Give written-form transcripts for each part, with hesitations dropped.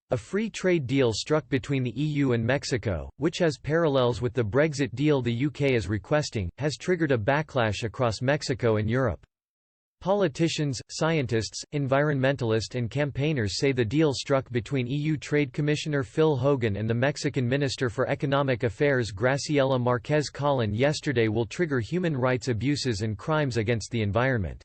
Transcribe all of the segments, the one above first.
A free trade deal struck between the EU and Mexico, which has parallels with the Brexit deal the UK is requesting, has triggered a backlash across Mexico and Europe. Politicians, scientists, environmentalists and campaigners say the deal struck between EU Trade Commissioner Phil Hogan and the Mexican Minister for Economic Affairs Graciela Márquez Colón yesterday will trigger human rights abuses and crimes against the environment.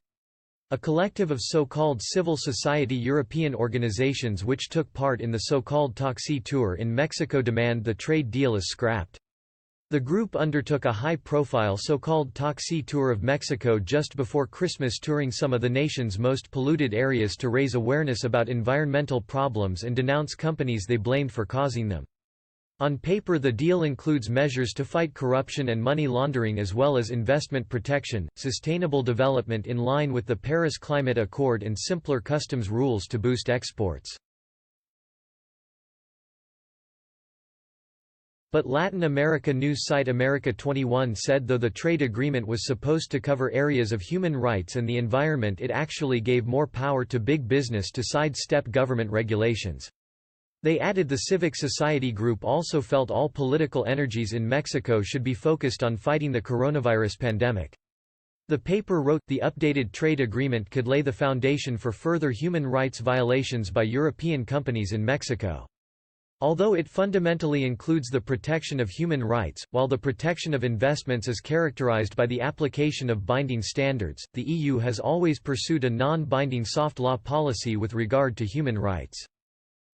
A collective of so-called civil society European organizations which took part in the so-called Taxi tour in Mexico demand the trade deal is scrapped. The group undertook a high-profile so-called Taxi tour of Mexico just before Christmas, touring some of the nation's most polluted areas to raise awareness about environmental problems and denounce companies they blamed for causing them. On paper, the deal includes measures to fight corruption and money laundering as well as investment protection, sustainable development in line with the Paris Climate Accord and simpler customs rules to boost exports. But Latin America news site America 21 said though the trade agreement was supposed to cover areas of human rights and the environment, it actually gave more power to big business to sidestep government regulations. They added the civic society group also felt all political energies in Mexico should be focused on fighting the coronavirus pandemic. The paper wrote, the updated trade agreement could lay the foundation for further human rights violations by European companies in Mexico. Although it fundamentally includes the protection of human rights, while the protection of investments is characterized by the application of binding standards, the EU has always pursued a non-binding soft law policy with regard to human rights.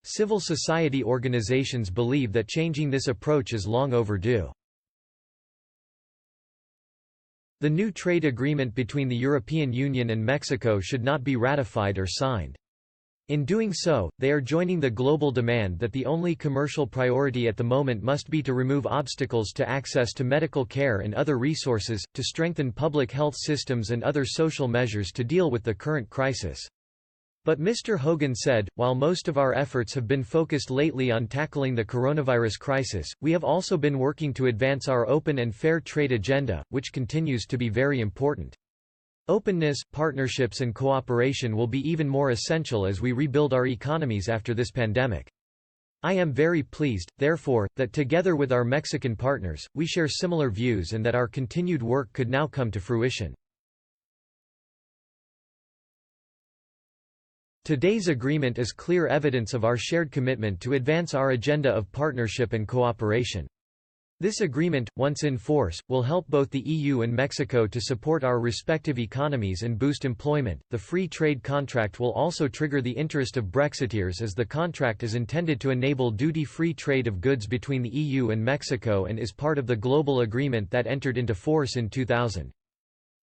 Civil society organizations believe that changing this approach is long overdue. The new trade agreement between the European Union and Mexico should not be ratified or signed. In doing so, they are joining the global demand that the only commercial priority at the moment must be to remove obstacles to access to medical care and other resources, to strengthen public health systems and other social measures to deal with the current crisis. But Mr. Hogan said, while most of our efforts have been focused lately on tackling the coronavirus crisis, we have also been working to advance our open and fair trade agenda, which continues to be very important. Openness, partnerships and cooperation will be even more essential as we rebuild our economies after this pandemic. I am very pleased, therefore, that together with our Mexican partners, we share similar views and that our continued work could now come to fruition. Today's agreement is clear evidence of our shared commitment to advance our agenda of partnership and cooperation. This agreement, once in force, will help both the EU and Mexico to support our respective economies and boost employment. The free trade contract will also trigger the interest of Brexiteers as the contract is intended to enable duty-free trade of goods between the EU and Mexico and is part of the global agreement that entered into force in 2000.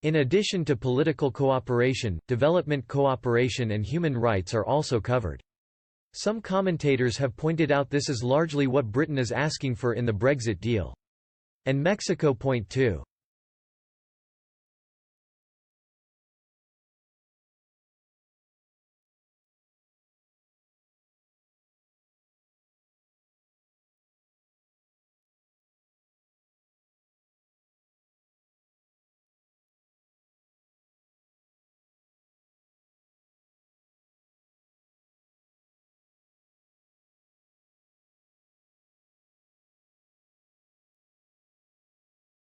In addition to political cooperation, development cooperation and human rights are also covered. Some commentators have pointed out this is largely what Britain is asking for in the Brexit deal. And Mexico point too.